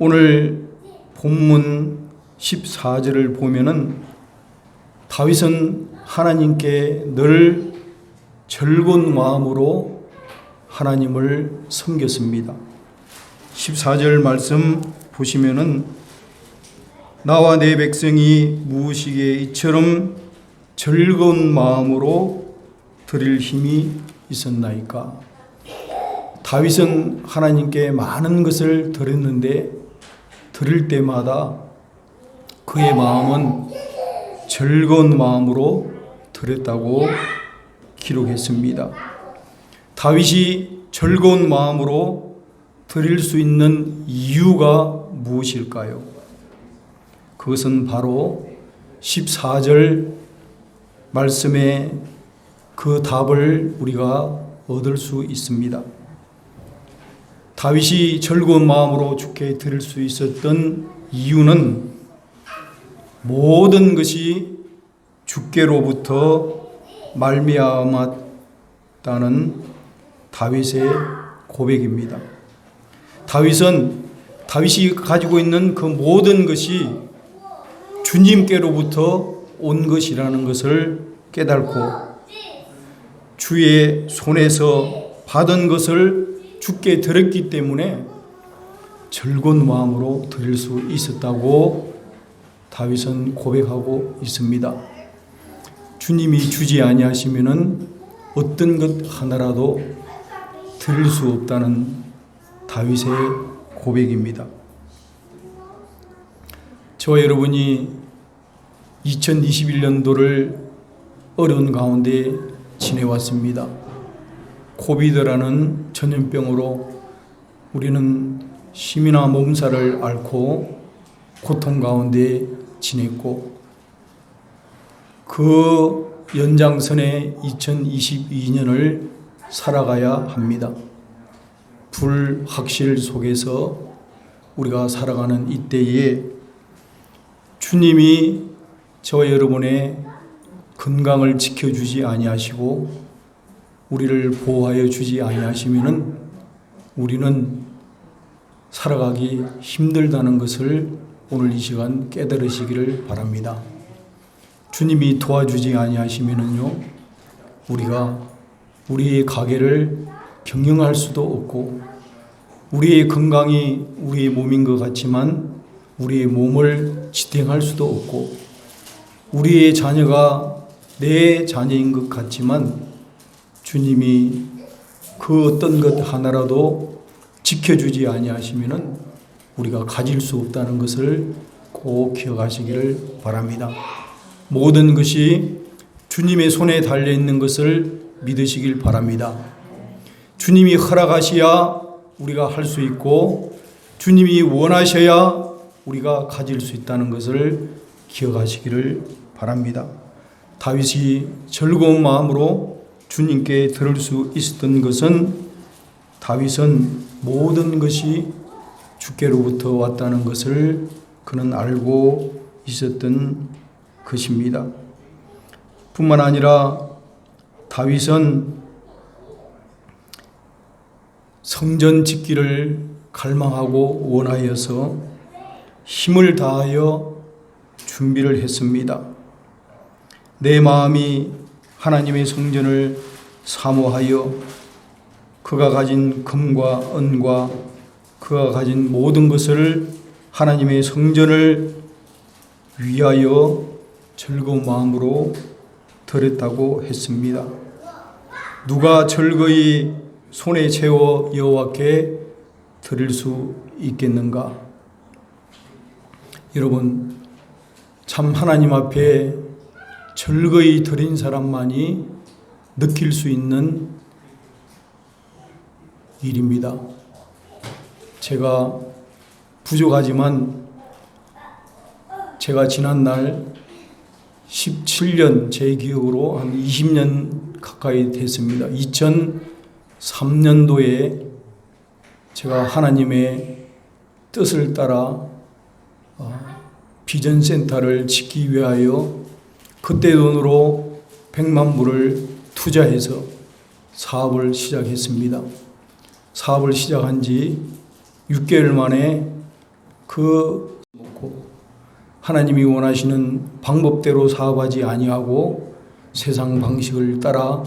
오늘 본문 14절을 보면은 다윗은 하나님께 늘 즐거운 마음으로 하나님을 섬겼습니다. 14절 말씀 보시면은 나와 내 백성이 무엇이기에 이처럼 즐거운 마음으로 드릴 힘이 있었나이까. 다윗은 하나님께 많은 것을 드렸는데 드릴 때마다 그의 마음은 즐거운 마음으로 드렸다고 기록했습니다. 다윗이 즐거운 마음으로 드릴 수 있는 이유가 무엇일까요? 그것은 바로 14절 말씀의 그 답을 우리가 얻을 수 있습니다. 다윗이 즐거운 마음으로 주께 드릴 수 있었던 이유는 모든 것이 주께로부터 말미암았다는 다윗의 고백입니다. 다윗이 가지고 있는 그 모든 것이 주님께로부터 온 것이라는 것을 깨닫고 주의 손에서 받은 것을 주께 드렸기 때문에 즐거운 마음으로 드릴 수 있었다고 다윗은 고백하고 있습니다. 주님이 주지 아니하시면은 어떤 것 하나라도 드릴 수 없다는 다윗의 고백입니다. 저와 여러분이 2021년도를 어려운 가운데 지내왔습니다. 코비드라는 전염병으로 우리는 심이나 몸살을 앓고 고통 가운데 지냈고 그 연장선에 2022년을 살아가야 합니다. 불확실 속에서 우리가 살아가는 이때에 주님이 저와 여러분의 건강을 지켜주지 아니하시고 우리를 보호하여 주지 아니하시면은 우리는 살아가기 힘들다는 것을 오늘 이 시간 깨달으시기를 바랍니다. 주님이 도와주지 아니하시면은요, 우리가 우리의 가게를 경영할 수도 없고, 우리의 건강이 우리의 몸인 것 같지만 우리의 몸을 지탱할 수도 없고, 우리의 자녀가 내 자녀인 것 같지만 주님이 그 어떤 것 하나라도 지켜주지 아니하시면은 우리가 가질 수 없다는 것을 꼭 기억하시기를 바랍니다. 모든 것이 주님의 손에 달려 있는 것을 믿으시길 바랍니다. 주님이 허락하셔야 우리가 할 수 있고 주님이 원하셔야 우리가 가질 수 있다는 것을 기억하시기를 바랍니다. 다윗이 즐거운 마음으로 주님께 들을 수 있었던 것은 다윗은 모든 것이 주께로부터 왔다는 것을 그는 알고 있었던 것입니다. 뿐만 아니라 다윗은 성전 짓기를 갈망하고 원하여서 힘을 다하여 준비를 했습니다. 내 마음이 하나님의 성전을 사모하여 그가 가진 금과 은과 그가 가진 모든 것을 하나님의 성전을 위하여 즐거운 마음으로 드렸다고 했습니다. 누가 즐거이 손에 채워 여호와께 드릴 수 있겠는가? 여러분, 참 하나님 앞에 즐거이 드린 사람만이 느낄 수 있는 일입니다. 제가 부족하지만 제가 지난날 17년, 제 기억으로 한 20년 가까이 됐습니다. 2003년도에 제가 하나님의 뜻을 따라 비전센터를 짓기 위하여 그때 돈으로 100만 불을 투자해서 사업을 시작했습니다. 사업을 시작한 지 6개월 만에 그 하나님이 원하시는 방법대로 사업하지 아니하고 세상 방식을 따라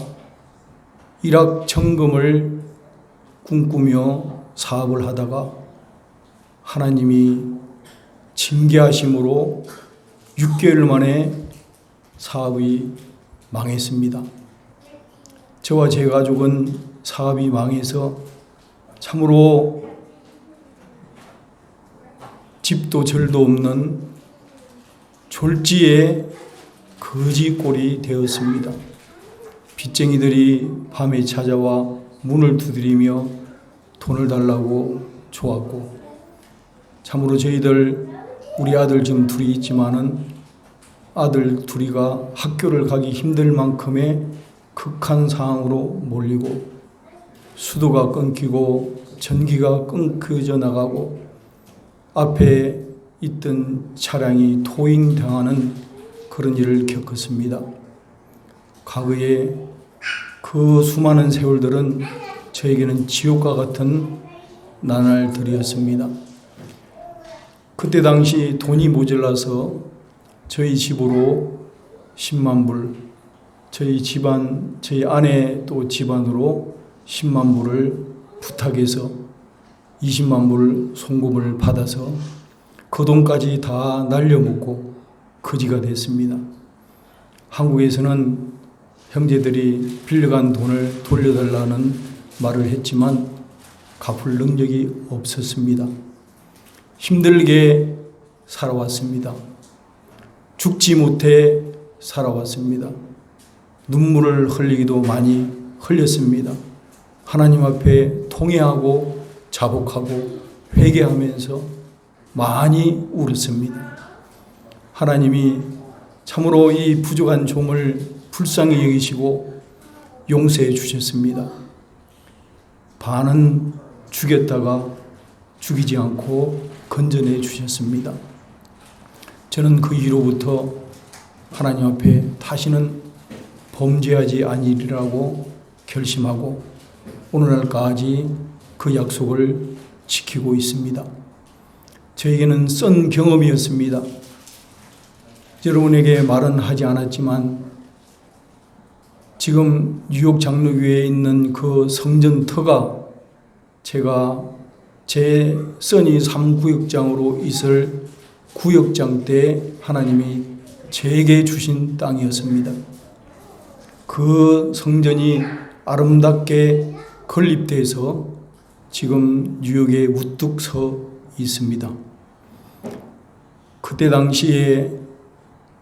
일확천금을 꿈꾸며 사업을 하다가 하나님이 징계하심으로 6개월 만에 사업이 망했습니다. 저와 제 가족은 사업이 망해서 참으로 집도 절도 없는 졸지에 거지꼴이 되었습니다. 빚쟁이들이 밤에 찾아와 문을 두드리며 돈을 달라고 조았고, 참으로 저희들 우리 아들 지금 둘이 있지만은 아들 둘이가 학교를 가기 힘들 만큼의 극한 상황으로 몰리고 수도가 끊기고 전기가 끊겨져 나가고 앞에 있던 차량이 토잉당하는 그런 일을 겪었습니다. 과거에 그 수많은 세월들은 저에게는 지옥과 같은 나날들이었습니다. 그때 당시 돈이 모자라서 저희 집으로 10만 불, 저희 집안, 저희 아내 또 집안으로 10만 불을 부탁해서 20만 불 송금을 받아서 그 돈까지 다 날려먹고 거지가 됐습니다. 한국에서는 형제들이 빌려간 돈을 돌려달라는 말을 했지만 갚을 능력이 없었습니다. 힘들게 살아왔습니다. 죽지 못해 살아왔습니다. 눈물을 흘리기도 많이 흘렸습니다. 하나님 앞에 통회하고 자복하고 회개하면서 많이 울었습니다. 하나님이 참으로 이 부족한 종을 불쌍히 여기시고 용서해 주셨습니다. 반은 죽였다가 죽이지 않고 건져내 주셨습니다. 저는 그 이후로부터 하나님 앞에 다시는 범죄하지 아니리라고 결심하고 오늘날까지 그 약속을 지키고 있습니다. 저에게는 썬 경험이었습니다. 여러분에게 말은 하지 않았지만 지금 뉴욕 장로교회에 있는 그 성전터가 제가 제 써니 3구역장으로 있을 구역장 때 하나님이 제게 주신 땅이었습니다. 그 성전이 아름답게 건립돼서 지금 뉴욕에 우뚝 서 있습니다. 그때 당시에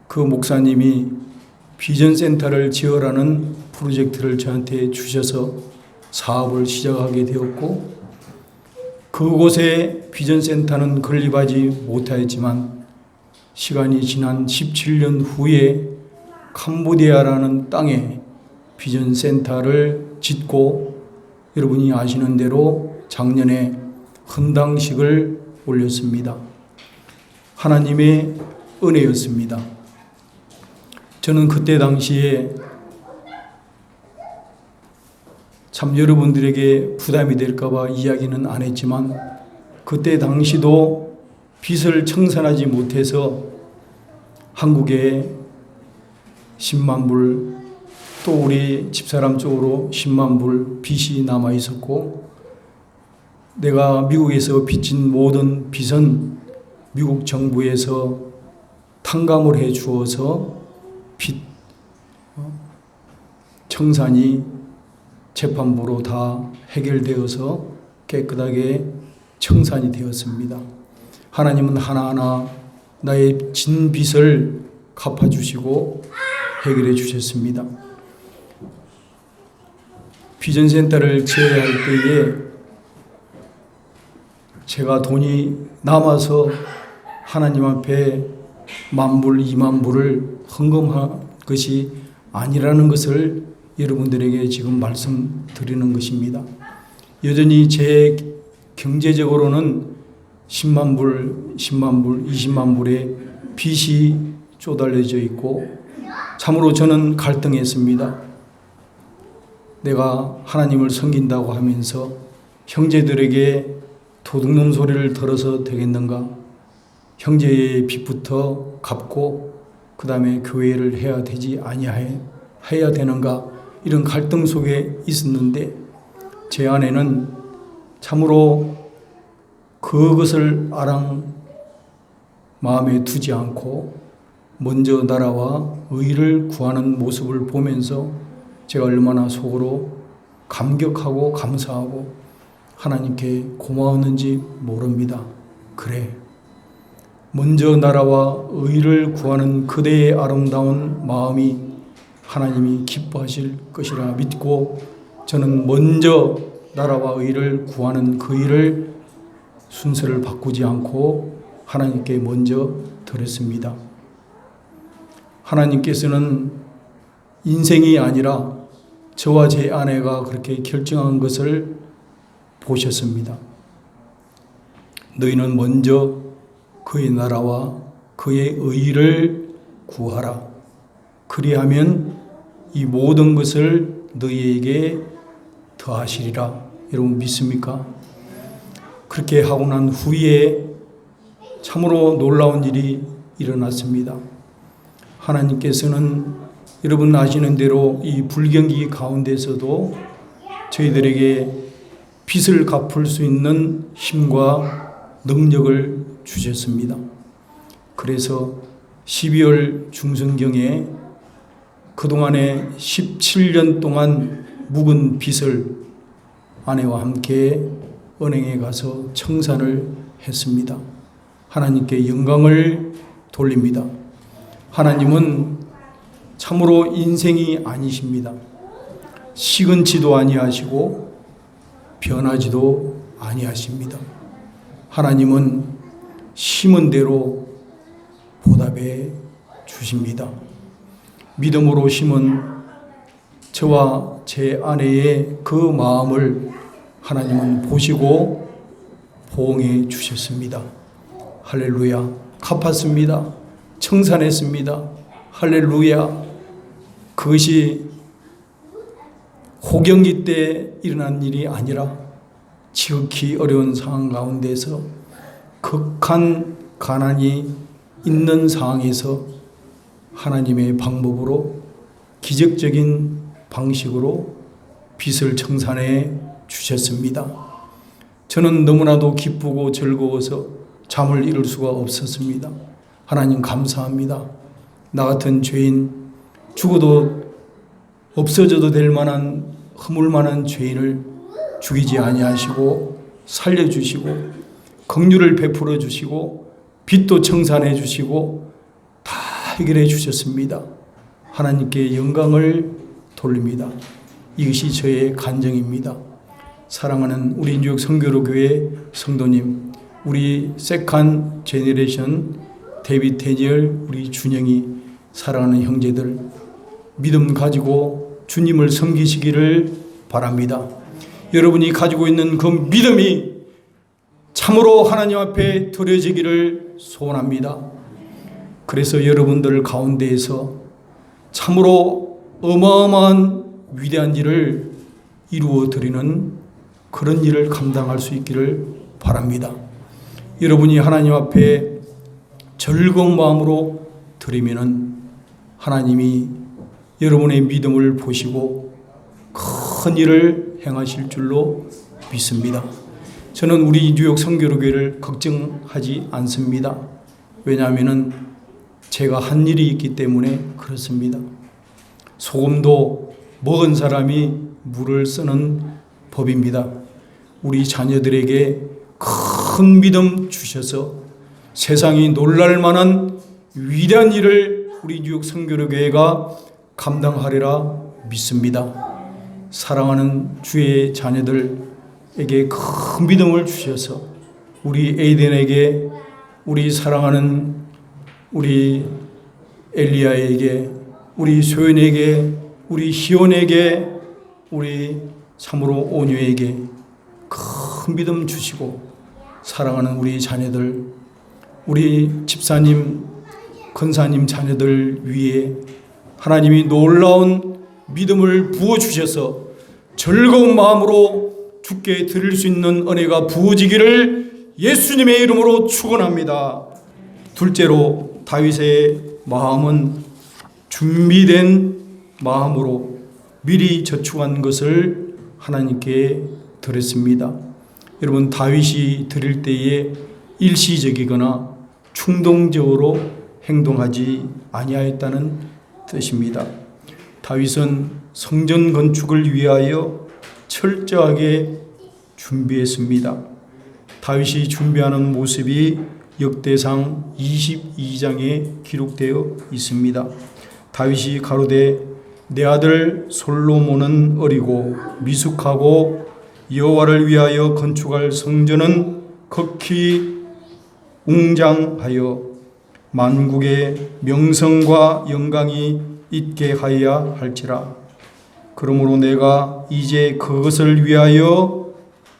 그 목사님이 비전센터를 지어라는 프로젝트를 저한테 주셔서 사업을 시작하게 되었고, 그곳에 비전센터는 건립하지 못하였지만 시간이 지난 17년 후에 캄보디아라는 땅에 비전센터를 짓고 여러분이 아시는 대로 작년에 헌당식을 올렸습니다. 하나님의 은혜였습니다. 저는 그때 당시에 참 여러분들에게 부담이 될까봐 이야기는 안 했지만 그때 당시도 빚을 청산하지 못해서 한국에 10만 불, 또 우리 집사람 쪽으로 10만 불 빚이 남아 있었고, 내가 미국에서 빚진 모든 빚은 미국 정부에서 탕감을 해 주어서 빚 청산이 재판부로 다 해결되어서 깨끗하게 청산이 되었습니다. 하나님은 하나하나 나의 진 빚을 갚아주시고 해결해 주셨습니다. 비전센터를 지어야 할 때에 제가 돈이 남아서 하나님 앞에 10,000불, 20,000불을 헌금한 것이 아니라는 것을 여러분들에게 지금 말씀드리는 것입니다. 여전히 제 경제적으로는 10만 불, 10만 불, 20만 불의 빚이 쪼달려져 있고 참으로 저는 갈등했습니다. 내가 하나님을 섬긴다고 하면서 형제들에게 도둑놈 소리를 들어서 되겠는가? 형제의 빚부터 갚고 그 다음에 교회를 해야 되지 해야 되는가, 이런 갈등 속에 있었는데 제 아내는 참으로 그것을 아랑 마음에 두지 않고 먼저 나라와 의를 구하는 모습을 보면서 제가 얼마나 속으로 감격하고 감사하고 하나님께 고마웠는지 모릅니다. 그래, 먼저 나라와 의를 구하는 그대의 아름다운 마음이 하나님이 기뻐하실 것이라 믿고 저는 먼저 나라와 의를 구하는 그 일을 순서를 바꾸지 않고 하나님께 먼저 드렸습니다. 하나님께서는 인생이 아니라 저와 제 아내가 그렇게 결정한 것을 보셨습니다. 너희는 먼저 그의 나라와 그의 의를 구하라. 그리하면 이 모든 것을 너희에게 더하시리라. 여러분 믿습니까? 그렇게 하고 난 후에 참으로 놀라운 일이 일어났습니다. 하나님께서는 여러분 아시는 대로 이 불경기 가운데서도 저희들에게 빚을 갚을 수 있는 힘과 능력을 주셨습니다. 그래서 12월 중순경에 그동안에 17년 동안 묵은 빚을 아내와 함께 은행에 가서 청산을 했습니다. 하나님께 영광을 돌립니다. 하나님은 참으로 인생이 아니십니다. 시근치도 아니하시고 변하지도 아니하십니다. 하나님은 심은 대로 보답해 주십니다. 믿음으로 심은 저와 제 아내의 그 마음을 하나님은 보시고 보응해 주셨습니다. 할렐루야. 갚았습니다. 청산했습니다. 할렐루야. 그것이 호경기 때 일어난 일이 아니라 지극히 어려운 상황 가운데서 극한 가난이 있는 상황에서 하나님의 방법으로 기적적인 방식으로 빚을 청산해 주셨습니다. 저는 너무나도 기쁘고 즐거워서 잠을 이룰 수가 없었습니다. 하나님 감사합니다. 나 같은 죄인, 죽어도 없어져도 될 만한 허물 만한 죄인을 죽이지 아니하시고 살려주시고 긍휼을 베풀어 주시고 빚도 청산해 주시고 다 해결해 주셨습니다. 하나님께 영광을 돌립니다. 이것이 저의 간증입니다. 사랑하는 우리 뉴욕 성교로교회 성도님, 우리 세컨 제너레이션 데이빗 데니얼, 우리 준영이, 사랑하는 형제들, 믿음 가지고 주님을 섬기시기를 바랍니다. 여러분이 가지고 있는 그 믿음이 참으로 하나님 앞에 드려지기를 소원합니다. 그래서 여러분들 가운데에서 참으로 어마어마한 위대한 일을 이루어 드리는 그런 일을 감당할 수 있기를 바랍니다. 여러분이 하나님 앞에 즐거운 마음으로 드리면은 하나님이 여러분의 믿음을 보시고 큰 일을 행하실 줄로 믿습니다. 저는 우리 뉴욕 성교로교회를 걱정하지 않습니다. 왜냐하면은 제가 한 일이 있기 때문에 그렇습니다. 소금도 먹은 사람이 물을 쓰는 법입니다. 우리 자녀들에게 큰 믿음 주셔서 세상이 놀랄 만한 위대한 일을 우리 뉴욕 성교로교회가 감당하리라 믿습니다. 사랑하는 주의 자녀들에게 큰 믿음을 주셔서 우리 에이덴에게, 우리 사랑하는 우리 엘리야에게, 우리 소연에게, 우리 희원에게, 우리 참으로 온유에게 큰 믿음 주시고, 사랑하는 우리 자녀들, 우리 집사님, 권사님 자녀들 위에 하나님이 놀라운 믿음을 부어주셔서 즐거운 마음으로 주께 드릴 수 있는 은혜가 부어지기를 예수님의 이름으로 축원합니다. 둘째로 다윗의 마음은 준비된 마음으로 미리 저축한 것을 하나님께 드렸습니다. 여러분, 다윗이 드릴 때에 일시적이거나 충동적으로 행동하지 아니하였다는 뜻입니다. 다윗은 성전 건축을 위하여 철저하게 준비했습니다. 다윗이 준비하는 모습이 역대상 22장에 기록되어 있습니다. 다윗이 가로되 내 아들 솔로몬은 어리고 미숙하고 여호와를 위하여 건축할 성전은 극히 웅장하여 만국의 명성과 영광이 있게 하여야 할지라. 그러므로 내가 이제 그것을 위하여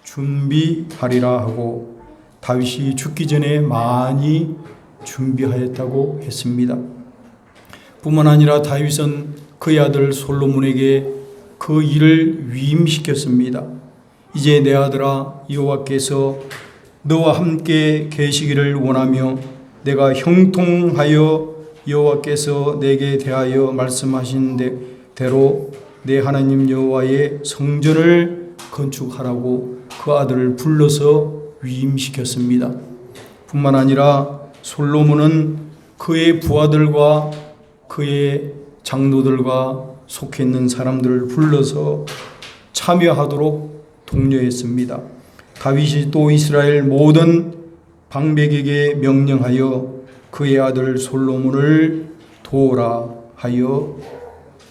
준비하리라 하고 다윗이 죽기 전에 많이 준비하였다고 했습니다. 뿐만 아니라 다윗은 그의 아들 솔로몬에게 그 일을 위임시켰습니다. 이제 내 아들아, 여호와께서 너와 함께 계시기를 원하며 내가 형통하여 여호와께서 내게 대하여 말씀하신 대로 내 하나님 여호와의 성전을 건축하라고 그 아들을 불러서 위임시켰습니다. 뿐만 아니라 솔로몬은 그의 부하들과 그의 장로들과 속해 있는 사람들을 불러서 참여하도록 독려했습니다. 다윗이 또 이스라엘 모든 방백에게 명령하여 그의 아들 솔로몬을 도우라 하여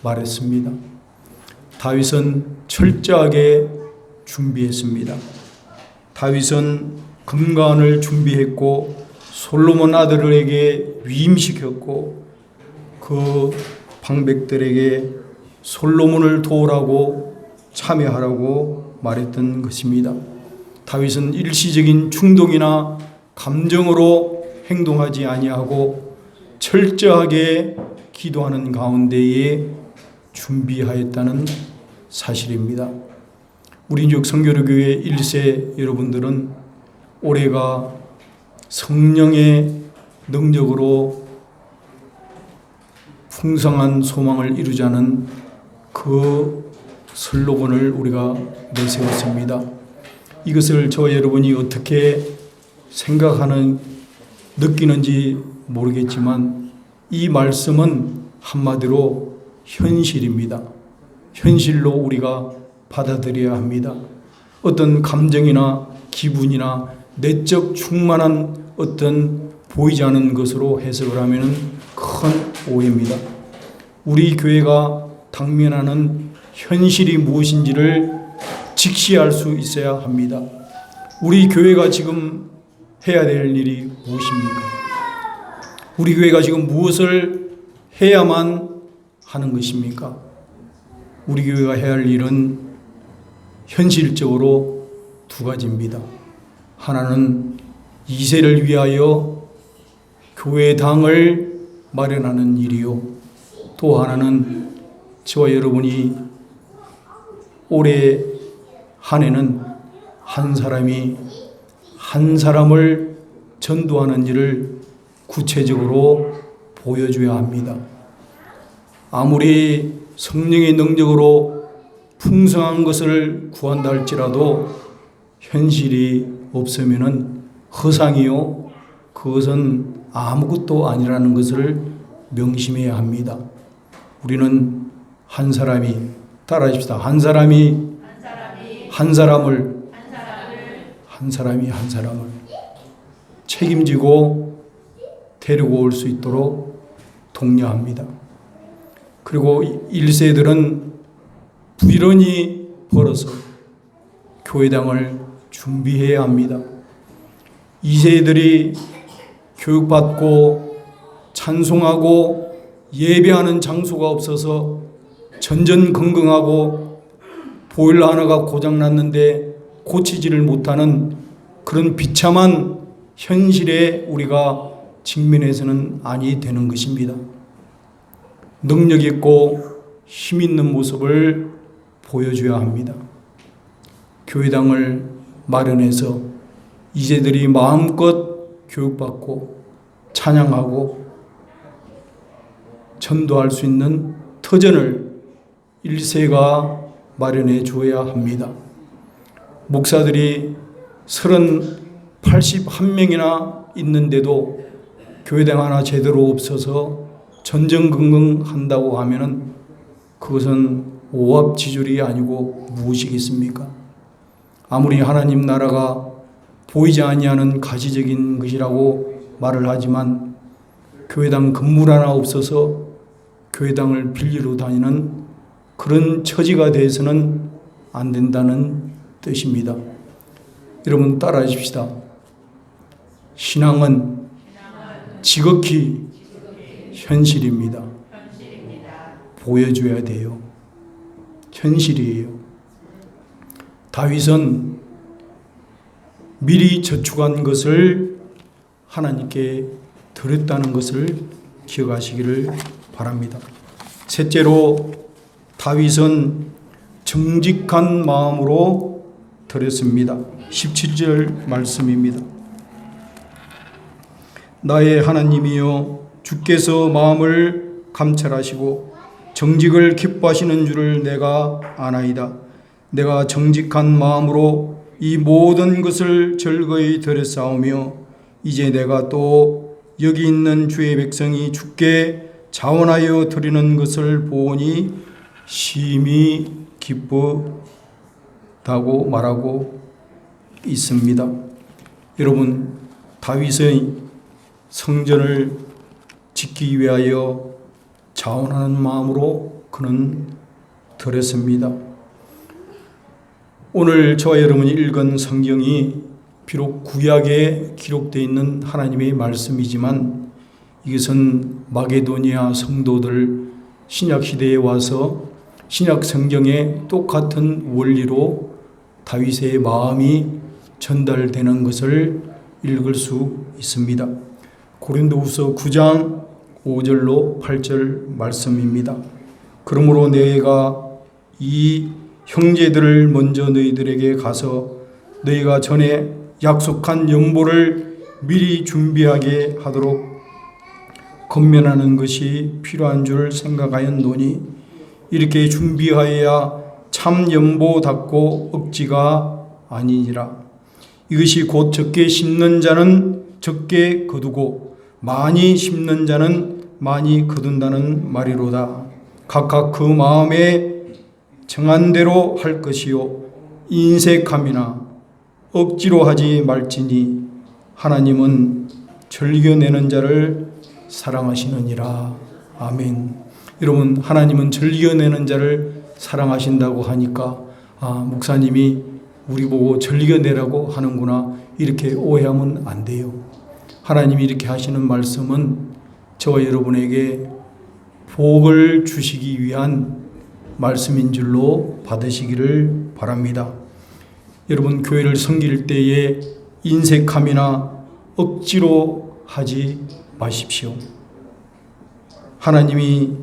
말했습니다. 다윗은 철저하게 준비했습니다. 다윗은 금관을 준비했고 솔로몬 아들에게 위임시켰고 그 방백들에게 솔로몬을 도우라고 참여하라고 말했던 것입니다. 다윗은 일시적인 충동이나 감정으로 행동하지 아니하고 철저하게 기도하는 가운데에 준비하였다는 사실입니다. 우리 인육 성교로교회 1세 여러분들은 올해가 성령의 능력으로 풍성한 소망을 이루자는 그 슬로건을 우리가 내세웠습니다. 이것을 저와 여러분이 어떻게 생각하는, 느끼는지 모르겠지만 이 말씀은 한마디로 현실입니다. 현실로 우리가 받아들여야 합니다. 어떤 감정이나 기분이나 내적 충만한 어떤 보이지 않는 것으로 해석을 하면 큰 오해입니다. 우리 교회가 당면하는 현실이 무엇인지를 직시할 수 있어야 합니다. 우리 교회가 지금 해야 될 일이 무엇입니까? 우리 교회가 지금 무엇을 해야만 하는 것입니까? 우리 교회가 해야 할 일은 현실적으로 두 가지입니다. 하나는 2세를 위하여 교회당을 마련하는 일이요, 또 하나는 저와 여러분이 올해 한 해는 한 사람이 한 사람을 전도하는 일을 구체적으로 보여줘야 합니다. 아무리 성령의 능력으로 풍성한 것을 구한다 할지라도 현실이 없으면 허상이요, 그것은 아무것도 아니라는 것을 명심해야 합니다. 우리는 한 사람이, 따라하십시다. 한 사람이 한 사람을 책임지고 데리고 올 수 있도록 독려합니다. 그리고 1세들은 부지런히 벌어서 교회당을 준비해야 합니다. 2세들이 교육받고 찬송하고 예배하는 장소가 없어서 전전긍긍하고 보일러 하나가 고장났는데 고치지를 못하는 그런 비참한 현실에 우리가 직면해서는 아니 되는 것입니다. 능력 있고 힘 있는 모습을 보여줘야 합니다. 교회당을 마련해서 이제들이 마음껏 교육받고 찬양하고 전도할 수 있는 터전을 일세가 마련해 주어야 합니다. 목사들이 81명이나 있는데도 교회당 하나 제대로 없어서 전전긍긍한다고 하면은 그것은 오합지졸이 아니고 무엇이겠습니까? 아무리 하나님 나라가 보이지 아니하는 가시적인 것이라고 말을 하지만 교회당 건물 하나 없어서 교회당을 빌리러 다니는 그런 처지가 돼서는 안 된다는 뜻입니다. 여러분 따라하십시다. 신앙은 지극히 현실입니다. 보여줘야 돼요. 현실이에요. 다윗은 미리 저축한 것을 하나님께 드렸다는 것을 기억하시기를 바랍니다. 셋째로 다윗은 정직한 마음으로 드렸습니다. 17절 말씀입니다. 나의 하나님이여 주께서 마음을 감찰하시고 정직을 기뻐하시는 줄을 내가 아나이다. 내가 정직한 마음으로 이 모든 것을 즐거이 드렸사오며 이제 내가 또 여기 있는 주의 백성이 주께 자원하여 드리는 것을 보니 심히 기쁘다고 말하고 있습니다. 여러분, 다윗의 성전을 짓기 위하여 자원하는 마음으로 그는 드렸습니다. 오늘 저와 여러분이 읽은 성경이 비록 구약에 기록되어 있는 하나님의 말씀이지만 이것은 마게도니아 성도들 신약시대에 와서 신약 성경의 똑같은 원리로 다윗의 마음이 전달되는 것을 읽을 수 있습니다. 고린도후서 9장 5절로 8절 말씀입니다. 그러므로 내가 이 형제들을 먼저 너희들에게 가서 너희가 전에 약속한 연보를 미리 준비하게 하도록 권면하는 것이 필요한 줄 생각하였노니 이렇게 준비하여야 참 연보답고 억지가 아니니라. 이것이 곧 적게 심는 자는 적게 거두고 많이 심는 자는 많이 거둔다는 말이로다. 각각 그 마음에 정한 대로 할 것이요 인색함이나 억지로 하지 말지니 하나님은 즐겨내는 자를 사랑하시느니라. 아멘. 여러분, 하나님은 즐겨내는 자를 사랑하신다고 하니까 목사님이 우리 보고 즐겨내라고 하는구나 이렇게 오해하면 안 돼요. 하나님이 이렇게 하시는 말씀은 저와 여러분에게 복을 주시기 위한 말씀인 줄로 받으시기를 바랍니다. 여러분, 교회를 섬길 때에 인색함이나 억지로 하지 마십시오. 하나님이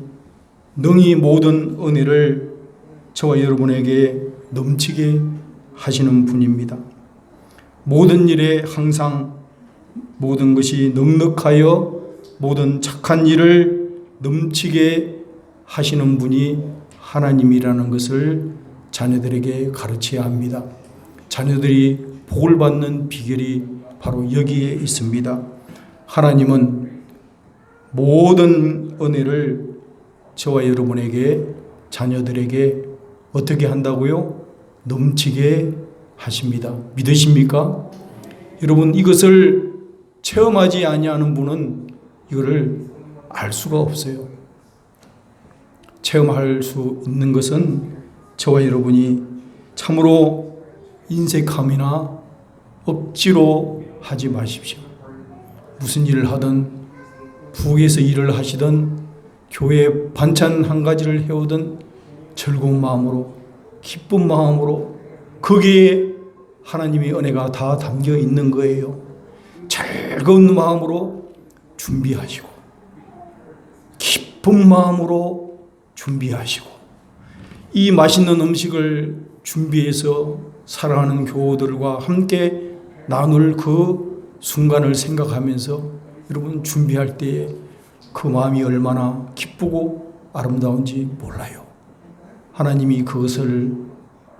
능히 모든 은혜를 저와 여러분에게 넘치게 하시는 분입니다. 모든 일에 항상 모든 것이 넉넉하여 모든 착한 일을 넘치게 하시는 분이 하나님이라는 것을 자녀들에게 가르쳐야 합니다. 자녀들이 복을 받는 비결이 바로 여기에 있습니다. 하나님은 모든 은혜를 저와 여러분에게 자녀들에게 어떻게 한다고요? 넘치게 하십니다. 믿으십니까? 여러분, 이것을 체험하지 아니하는 분은 이거를 알 수가 없어요. 체험할 수 있는 것은 저와 여러분이 참으로 인색함이나 억지로 하지 마십시오. 무슨 일을 하든 부엌에서 일을 하시든 교회 반찬 한 가지를 해오든 즐거운 마음으로 기쁜 마음으로 거기에 하나님의 은혜가 다 담겨 있는 거예요. 즐거운 마음으로 준비하시고 기쁜 마음으로 준비하시고 이 맛있는 음식을 준비해서 사랑하는 교우들과 함께 나눌 그 순간을 생각하면서 여러분 준비할 때에 그 마음이 얼마나 기쁘고 아름다운지 몰라요. 하나님이 그것을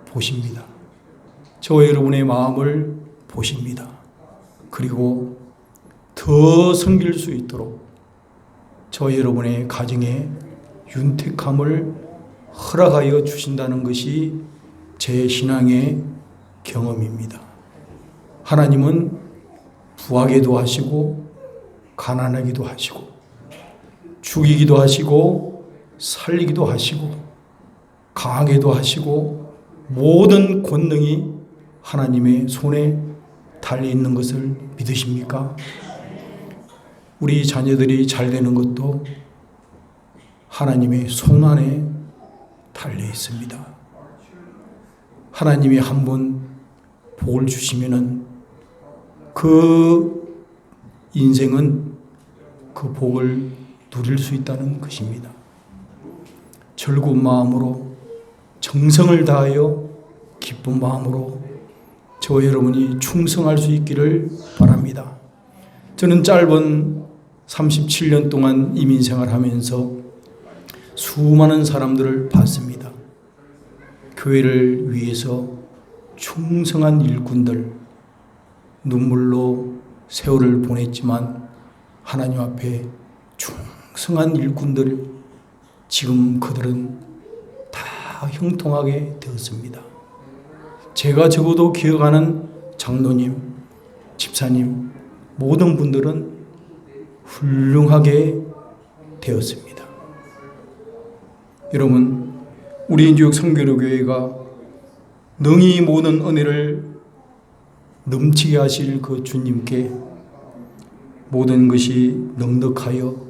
보십니다. 저와 여러분의 마음을 보십니다. 그리고 더 섬길 수 있도록 저와 여러분의 가정에 윤택함을 허락하여 주신다는 것이 제 신앙의 경험입니다. 하나님은 부하게도 하시고 가난하기도 하시고 죽이기도 하시고 살리기도 하시고 강하게도 하시고 모든 권능이 하나님의 손에 달려 있는 것을 믿으십니까? 우리 자녀들이 잘 되는 것도 하나님의 손 안에 달려 있습니다. 하나님이 한번 복을 주시면은 그 인생은 그 복을 누릴 수 있다는 것입니다. 즐거운 마음으로 정성을 다하여 기쁜 마음으로 저와 여러분이 충성할 수 있기를 바랍니다. 저는 짧은 37년 동안 이민생활하면서 수많은 사람들을 봤습니다. 교회를 위해서 충성한 일꾼들, 눈물로 세월을 보냈지만 하나님 앞에 충성한 일꾼들, 지금 그들은 다 형통하게 되었습니다. 제가 적어도 기억하는 장로님, 집사님, 모든 분들은 훌륭하게 되었습니다. 여러분, 우리 인주역 성교로교회가 능히 모든 은혜를 넘치게 하실 그 주님께 모든 것이 넉넉하여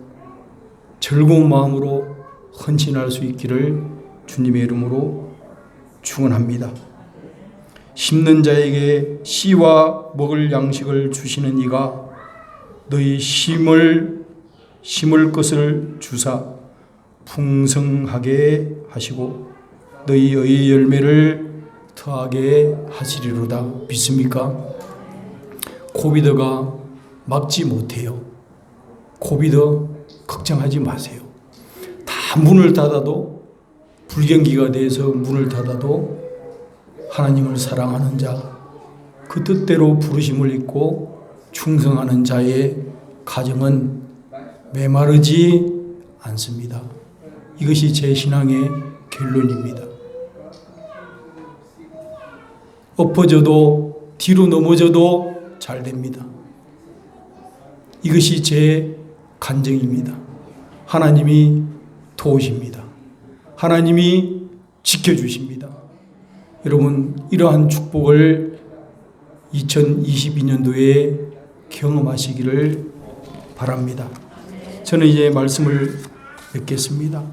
즐거운 마음으로 헌신할 수 있기를 주님의 이름으로 축원합니다. 심는 자에게 씨와 먹을 양식을 주시는 이가 너희 심을 것을 주사 풍성하게 하시고 너희의 열매를 더하게 하시리로다. 믿습니까? 코비드가 막지 못해요. 코비드 걱정하지 마세요. 다 문을 닫아도, 불경기가 돼서 문을 닫아도 하나님을 사랑하는 자, 그 뜻대로 부르심을 입고 충성하는 자의 가정은 메마르지 않습니다. 이것이 제 신앙의 결론입니다. 엎어져도 뒤로 넘어져도 잘 됩니다. 이것이 제 간증입니다. 하나님이 도우십니다. 하나님이 지켜주십니다. 여러분, 이러한 축복을 2022년도에 경험하시기를 바랍니다. 저는 이제 말씀을 맺겠습니다.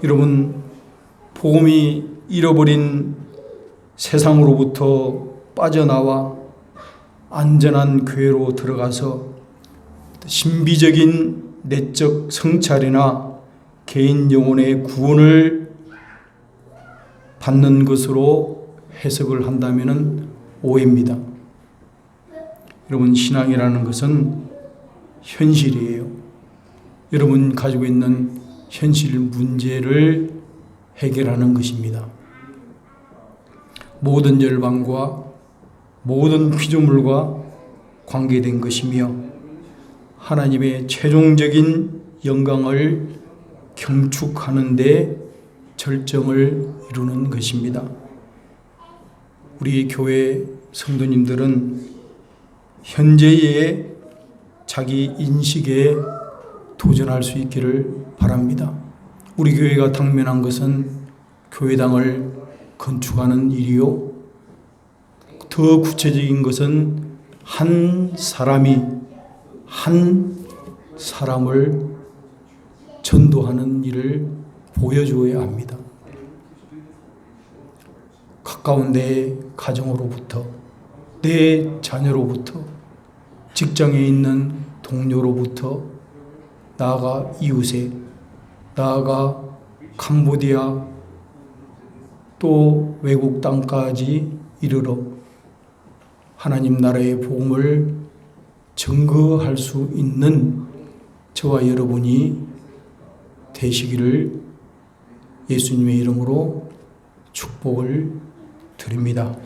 여러분, 복음이 잃어버린 세상으로부터 빠져나와 안전한 교회로 들어가서 신비적인 내적 성찰이나 개인 영혼의 구원을 받는 것으로 해석을 한다면 오해입니다. 여러분, 신앙이라는 것은 현실이에요. 여러분 가지고 있는 현실 문제를 해결하는 것입니다. 모든 열방과 모든 피조물과 관계된 것이며 하나님의 최종적인 영광을 경축하는 데 절정을 이루는 것입니다. 우리 교회 성도님들은 현재의 자기 인식에 도전할 수 있기를 바랍니다. 우리 교회가 당면한 것은 교회당을 건축하는 일이요, 더 구체적인 것은 한 사람이 한 사람을 전도하는 일을 보여주어야 합니다. 가까운 내 가정으로부터, 내 자녀로부터, 직장에 있는 동료로부터, 나아가 이웃에, 나아가 캄보디아, 또 외국 땅까지 이르러 하나님 나라의 복음을 증거할 수 있는 저와 여러분이 되시기를 예수님의 이름으로 축복을 드립니다.